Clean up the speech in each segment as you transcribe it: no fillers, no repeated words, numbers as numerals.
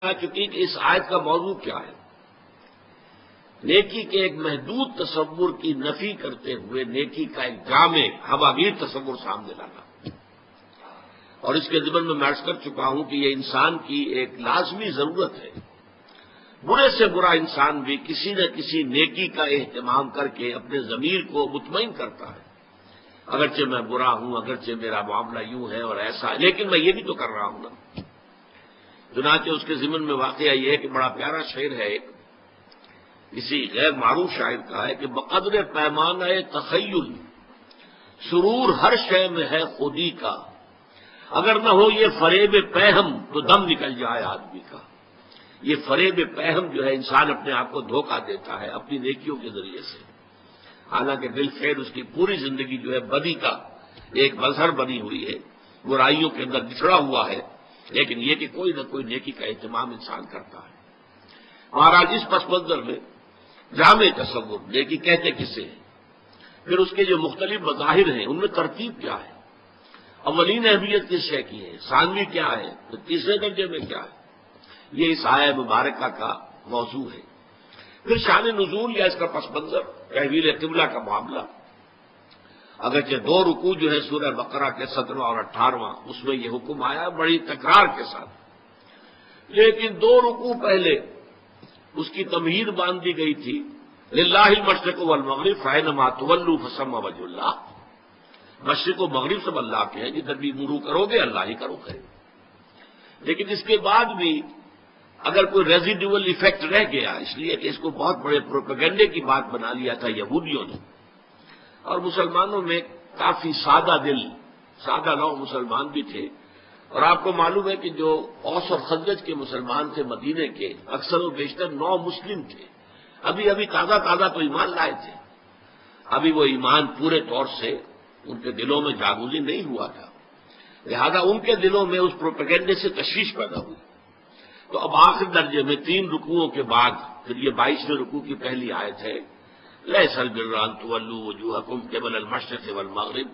چکی کہ اس آیت کا موضوع کیا ہے۔ نیکی کے ایک محدود تصور کی نفی کرتے ہوئے نیکی کا ایک جامع ہماگیر تصور سامنے لانا، اور اس کے ضمن میں عرض کر چکا ہوں کہ یہ انسان کی ایک لازمی ضرورت ہے۔ برے سے برا انسان بھی کسی نہ کسی نیکی کا اہتمام کر کے اپنے ضمیر کو مطمئن کرتا ہے، اگرچہ میں برا ہوں، اگرچہ میرا معاملہ یوں ہے اور ایسا ہے، لیکن میں یہ بھی تو کر رہا ہوں نا۔ چنانچہ اس کے ضمن میں واقعہ یہ ہے کہ بڑا پیارا شعر ہے، ایک کسی غیر معروف شاعر کا ہے کہ بقدر پیمانہ تخیل سرور ہر شے میں ہے خودی کا، اگر نہ ہو یہ فریب پیہم تو دم نکل جائے آدمی کا۔ یہ فریب پیہم جو ہے، انسان اپنے آپ کو دھوکہ دیتا ہے اپنی نیکیوں کے ذریعے سے، حالانکہ بالخیر اس کی پوری زندگی جو ہے بدی کا ایک مظہر بنی ہوئی ہے، برائیوں کے اندر بچھڑا ہوا ہے، لیکن یہ کہ کوئی نہ کوئی نیکی کا اہتمام انسان کرتا ہے۔ مہاراج اس پس منظر میں جامع تصور نیکی کہتے کسے ہیں، پھر اس کے جو مختلف مظاہر ہیں ان میں ترتیب کیا ہے، اولین اہمیت کس شے کی ہے، ثانوی کیا ہے، تو تیسرے درجے میں کیا ہے، یہ اس آیہ مبارکہ کا موضوع ہے۔ پھر شان نزول یا اس کا پس منظر، تحویل قبلہ کا معاملہ، اگرچہ دو رکوع جو ہے سورہ بقرہ کے 17واں اور 18واں اس میں یہ حکم آیا بڑی تکرار کے ساتھ، لیکن دو رکوع پہلے اس کی تمہید باندھ دی گئی تھی، للہ المشرق والمغرب فأینما تولوا فثم وجہ اللہ، مشرق و مغرب سب اللہ کے ہیں، جدھر بھی مرو کرو گے اللہ ہی کرو گے۔ لیکن اس کے بعد بھی اگر کوئی ریزیڈیول ایفیکٹ رہ گیا، اس لیے کہ اس کو بہت بڑے پروپیگنڈے کی بات بنا لیا تھا یہودیوں نے، اور مسلمانوں میں کافی سادہ دل، سادہ لو مسلمان بھی تھے، اور آپ کو معلوم ہے کہ جو اوس اور خزرج کے مسلمان تھے مدینے کے، اکثر و بیشتر نو مسلم تھے، ابھی تازہ تو ایمان لائے تھے، ابھی وہ ایمان پورے طور سے ان کے دلوں میں جاگوزی نہیں ہوا تھا، لہذا ان کے دلوں میں اس پروپیگنڈے سے تشویش پیدا ہوئی۔ تو اب آخر درجے میں 3 رکوعوں کے بعد پھر یہ 22ویں رکوع کی پہلی آیت ہے، لیس البر ان تولوا وجوہکم قبل المشرق والمغرب،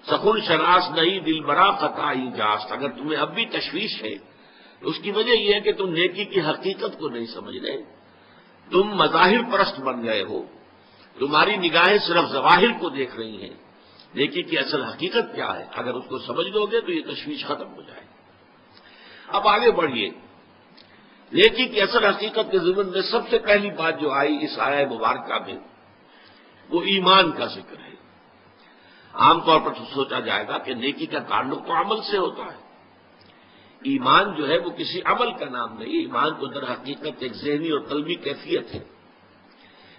سخن شناس نہیں دل برا خطائی جاست۔ اگر تمہیں اب بھی تشویش ہے تو اس کی وجہ یہ ہے کہ تم نیکی کی حقیقت کو نہیں سمجھ رہے، تم مظاہر پرست بن گئے ہو، تمہاری نگاہیں صرف ظواہر کو دیکھ رہی ہیں، نیکی کی اصل حقیقت کیا ہے، اگر اس کو سمجھ لو گے تو یہ تشویش ختم ہو جائے۔ اب آگے بڑھیے، نیکی کی اصل حقیقت کے ضمن میں سب سے پہلی بات جو آئی اس آیہ مبارکہ میں وہ ایمان کا ذکر ہے۔ عام طور پر سوچا جائے گا کہ نیکی کا تعلق تو عمل سے ہوتا ہے، ایمان جو ہے وہ کسی عمل کا نام نہیں، ایمان تو در حقیقت ایک ذہنی اور قلبی کیفیت ہے،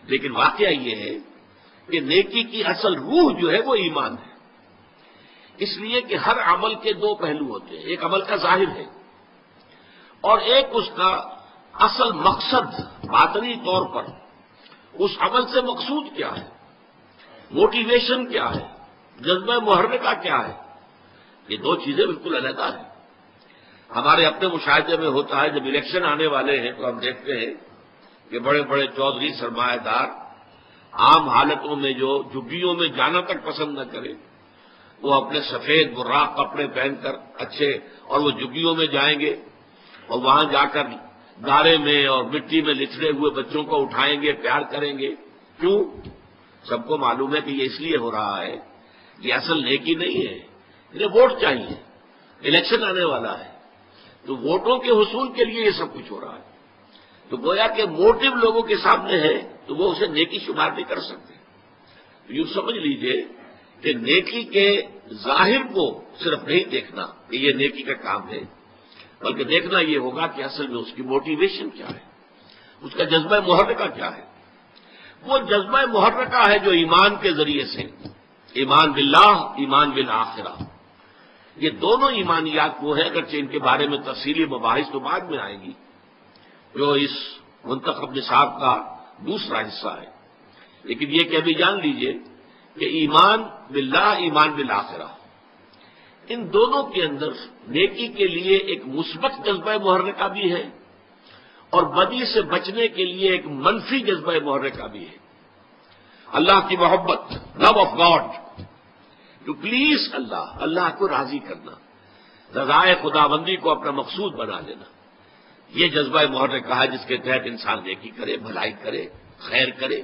لیکن واقعہ یہ ہے کہ نیکی کی اصل روح جو ہے وہ ایمان ہے، اس لیے کہ ہر عمل کے 2 پہلو ہوتے ہیں، ایک عمل کا ظاہر ہے اور ایک اس کا اصل مقصد، باطنی طور پر اس عمل سے مقصود کیا ہے، موٹیویشن کیا ہے، جذبہ محرکہ کیا ہے، یہ 2 چیزیں بالکل علیحدہ ہیں۔ ہمارے اپنے مشاہدے میں ہوتا ہے جب الیکشن آنے والے ہیں تو ہم دیکھتے ہیں کہ بڑے بڑے چودھری سرمایہ دار عام حالتوں میں جو جھگیوں میں جانا تک پسند نہ کرے، وہ اپنے سفید براق کپڑے پہن کر اچھے اور وہ جھگیوں میں جائیں گے اور وہاں جا کر گارے میں اور مٹی میں لتھڑے ہوئے بچوں کو اٹھائیں گے، پیار کریں گے۔ کیوں؟ سب کو معلوم ہے کہ یہ اس لیے ہو رہا ہے، یہ اصل نیکی نہیں ہے، انہیں ووٹ چاہیے، الیکشن آنے والا ہے تو ووٹوں کے حصول کے لیے یہ سب کچھ ہو رہا ہے، تو گویا کہ موٹو لوگوں کے سامنے ہے تو وہ اسے نیکی شمار نہیں کر سکتے۔ تو یوں سمجھ لیجئے کہ نیکی کے ظاہر کو صرف نہیں دیکھنا کہ یہ نیکی کا کام ہے، بلکہ دیکھنا یہ ہوگا کہ اصل میں اس کی موٹیویشن کیا ہے، اس کا جذبہ محرکہ کیا ہے۔ وہ جذبہ محرکہ ہے جو ایمان کے ذریعے سے، ایمان باللہ، ایمان بالآخرہ، یہ دونوں ایمانیات وہ ہیں، اگرچہ ان کے بارے میں تفصیلی مباحث تو بعد میں آئیں گی، جو اس منتخب نصاب کا دوسرا حصہ ہے، لیکن یہ کہ ابھی جان لیجئے کہ ایمان باللہ، ایمان بالآخرہ، ان دونوں کے اندر نیکی کے لیے ایک مثبت جذبہ محرکہ بھی ہے اور بدی سے بچنے کے لیے ایک منفی جذبہ محرکہ بھی ہے۔ اللہ کی محبت، love of God, to please اللہ، اللہ کو راضی کرنا، رضائے خداوندی کو اپنا مقصود بنا لینا، یہ جذبہ محرکہ ہے جس کے تحت انسان نیکی کرے، بھلائی کرے، خیر کرے،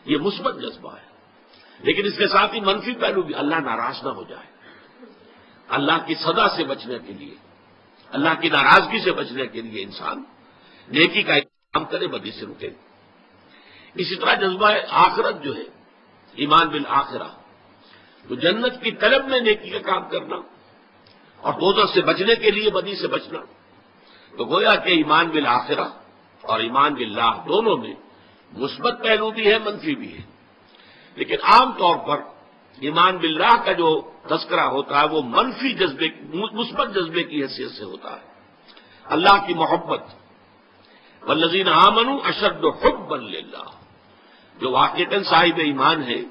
یہ مثبت جذبہ ہے۔ لیکن اس کے ساتھ ہی منفی پہلو بھی، اللہ ناراض نہ ہو جائے، اللہ کی سزا سے بچنے کے لیے، اللہ کی ناراضگی سے بچنے کے لیے انسان نیکی کا کام کرے، بدی سے رکے۔ اسی طرح جذبہ آخرت جو ہے، ایمان بالآخرہ، تو جنت کی طلب میں نیکی کا کام کرنا اور دوزخ سے بچنے کے لیے بدی سے بچنا، تو گویا کہ ایمان بالآخرہ اور ایمان باللہ دونوں میں مثبت پہلو بھی ہے، منفی بھی ہے۔ لیکن عام طور پر ایمان باللہ کا جو تذکرہ ہوتا ہے وہ منفی جذبے، مثبت جذبے کی حیثیت سے ہوتا ہے۔ اللہ کی محبت، والذین آمنوا اشد حبا للہ، جو واقعتاً صاحب ایمان ہے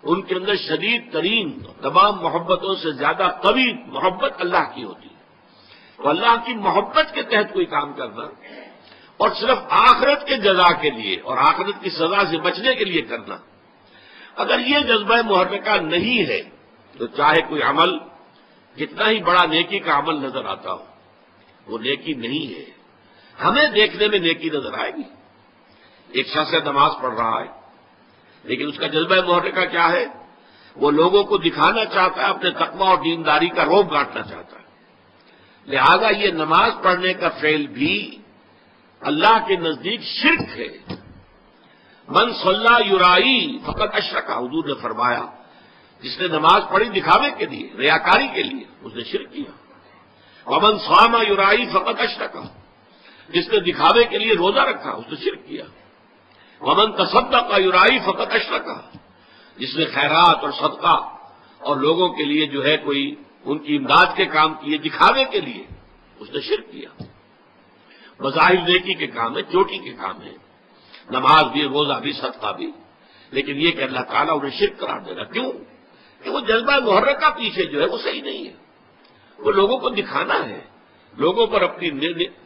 ان کے اندر شدید ترین تمام محبتوں سے زیادہ قوی محبت اللہ کی ہوتی ہے۔ تو اللہ کی محبت کے تحت کوئی کام کرنا اور صرف آخرت کے جزا کے لیے اور آخرت کی سزا سے بچنے کے لیے کرنا، اگر یہ جذبہ محرکہ نہیں ہے تو چاہے کوئی عمل کتنا ہی بڑا نیکی کا عمل نظر آتا ہو، وہ نیکی نہیں ہے۔ ہمیں دیکھنے میں نیکی نظر آئے گی، ایک شخص نماز پڑھ رہا ہے لیکن اس کا جذبہ محرکہ کیا ہے؟ وہ لوگوں کو دکھانا چاہتا ہے، اپنے تقوی اور دینداری کا روب گاٹنا چاہتا ہے، لہذا یہ نماز پڑھنے کا فعل بھی اللہ کے نزدیک شرک ہے۔ من صلی یرائی فقط اشرک، حضور نے فرمایا جس نے نماز پڑھی دکھاوے کے لیے، ریاکاری کے لیے، اس نے شرک کیا۔ ومن صام یرائی فقط اشرک، جس نے دکھاوے کے لیے روزہ رکھا اس نے شرک کیا۔ ومن تصدق یرائی فقط اشرک، جس نے خیرات اور صدقہ اور لوگوں کے لیے جو ہے کوئی ان کی امداد کے کام کیے دکھاوے کے لیے، اس نے شرک کیا۔ بظاہر نیکی کے کام ہے، چوٹی کے کام ہے، نماز بھی، روزہ بھی، صدقہ بھی، لیکن یہ کہ اللہ تعالیٰ انہیں شرک قرار دے گا۔ کیوں؟ کہ وہ جذبہ محرکہ پیچھے جو ہے وہ صحیح نہیں ہے، وہ لوگوں کو دکھانا ہے، لوگوں پر اپنی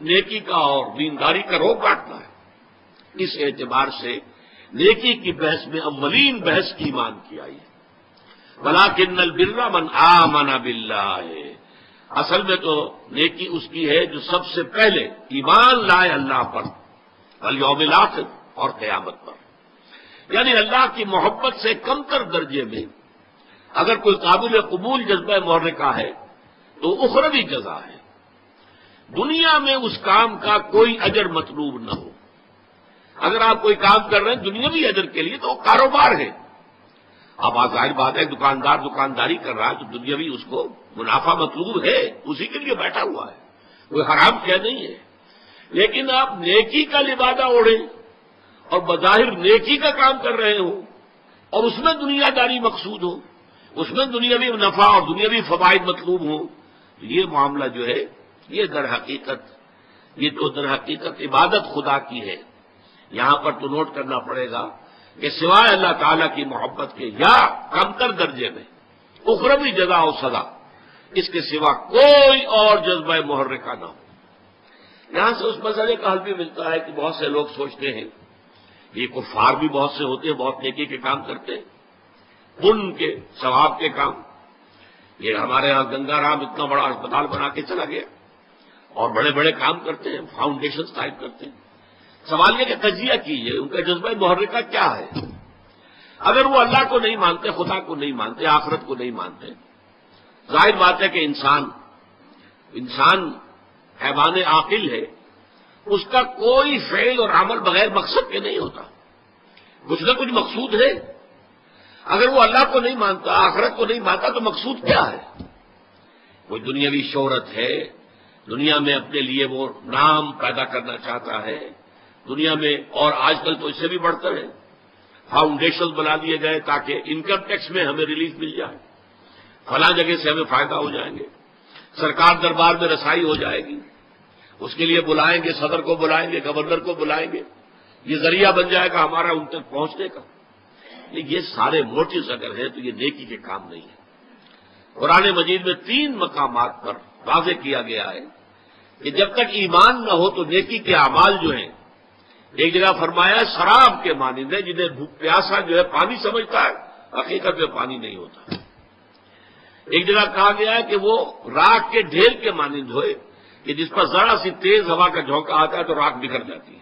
نیکی کا اور دینداری کا روک کاٹنا ہے۔ اس اعتبار سے نیکی کی بحث میں اولین بحث ایمان کی آئی ہے۔ وَلَٰكِنَّ الْبِرَّ مَنْ آمَنَ بِاللَّهِ، اصل میں تو نیکی اس کی ہے جو سب سے پہلے ایمان لائے اللہ پر، والیوم الآخر، اور قیامت پر۔ یعنی اللہ کی محبت سے کم تر درجے میں اگر کوئی قابل قبول جذبہ محرکہ ہے تو اخروی جزا ہے، دنیا میں اس کام کا کوئی اجر مطلوب نہ ہو۔ اگر آپ کوئی کام کر رہے ہیں دنیاوی اجر کے لیے تو وہ کاروبار ہے، اب ظاہر بات ہے دکاندار دکانداری کر رہا ہے تو دنیاوی اس کو منافع مطلوب ہے، اسی کے لیے بیٹھا ہوا ہے، کوئی حرام کیا نہیں ہے۔ لیکن آپ نیکی کا لبادہ اوڑھیں اور بظاہر نیکی کا کام کر رہے ہوں اور اس میں دنیا داری مقصود ہو، اس میں دنیاوی نفع اور دنیاوی فوائد مطلوب ہوں، تو یہ معاملہ جو ہے یہ در حقیقت عبادت خدا کی ہے۔ یہاں پر تو نوٹ کرنا پڑے گا کہ سوائے اللہ تعالیٰ کی محبت کے یا کم تر درجے میں اخروی جزا و سزا اس کے سوا کوئی اور جذبہ محرکہ نہ ہو۔ یہاں سے اس مسئلے کا حل بھی ملتا ہے کہ بہت سے لوگ سوچتے ہیں، یہ کفار بھی بہت سے ہوتے ہیں، بہت نیکی کے کام کرتے ہیں، پن کے ثواب کے کام۔ یہ ہمارے ہاں گنگا رام اتنا بڑا اسپتال بنا کے چلا گیا اور بڑے بڑے کام کرتے ہیں، فاؤنڈیشن قائم کرتے ہیں۔ سوال یہ کہ تجزیہ کیجیے ان کا جذبہ محرکہ کیا ہے۔ اگر وہ اللہ کو نہیں مانتے، خدا کو نہیں مانتے، آخرت کو نہیں مانتے، ظاہر بات ہے کہ انسان حیوان عاقل ہے، اس کا کوئی فعل اور عمل بغیر مقصد کے نہیں ہوتا، کچھ نہ کچھ مقصود ہے۔ اگر وہ اللہ کو نہیں مانتا، آخرت کو نہیں مانتا تو مقصود کیا ہے؟ کوئی دنیاوی شہرت ہے، دنیا میں اپنے لیے وہ نام پیدا کرنا چاہتا ہے دنیا میں، اور آج کل تو اس سے بھی بڑھ کر ہے، فاؤنڈیشن بنا دیے گئے تاکہ انکم ٹیکس میں ہمیں ریلیف مل جائے، فلاں جگہ سے ہمیں فائدہ ہو جائیں گے، سرکار دربار میں رسائی ہو جائے گی، اس کے لیے بلائیں گے، صدر کو بلائیں گے، گورنر کو بلائیں گے، یہ ذریعہ بن جائے گا ہمارا ان تک پہنچنے کا۔ یہ سارے موٹیوز اگر ہیں تو یہ نیکی کے کام نہیں ہے۔ قرآن مجید میں 3 مقامات پر واضح کیا گیا ہے کہ جب تک ایمان نہ ہو تو نیکی کے اعمال جو ہیں، ایک جگہ فرمایا شراب کے مانند ہے، جنہیں پیاسا جو ہے پانی سمجھتا ہے، حقیقت میں پانی نہیں ہوتا۔ ایک جگہ کہا گیا ہے کہ وہ راکھ کے ڈھیر کے مانند ہوئے، کہ جس پر ذرا سی تیز ہوا کا جھونکا آتا ہے تو راکھ بکھر جاتی ہے۔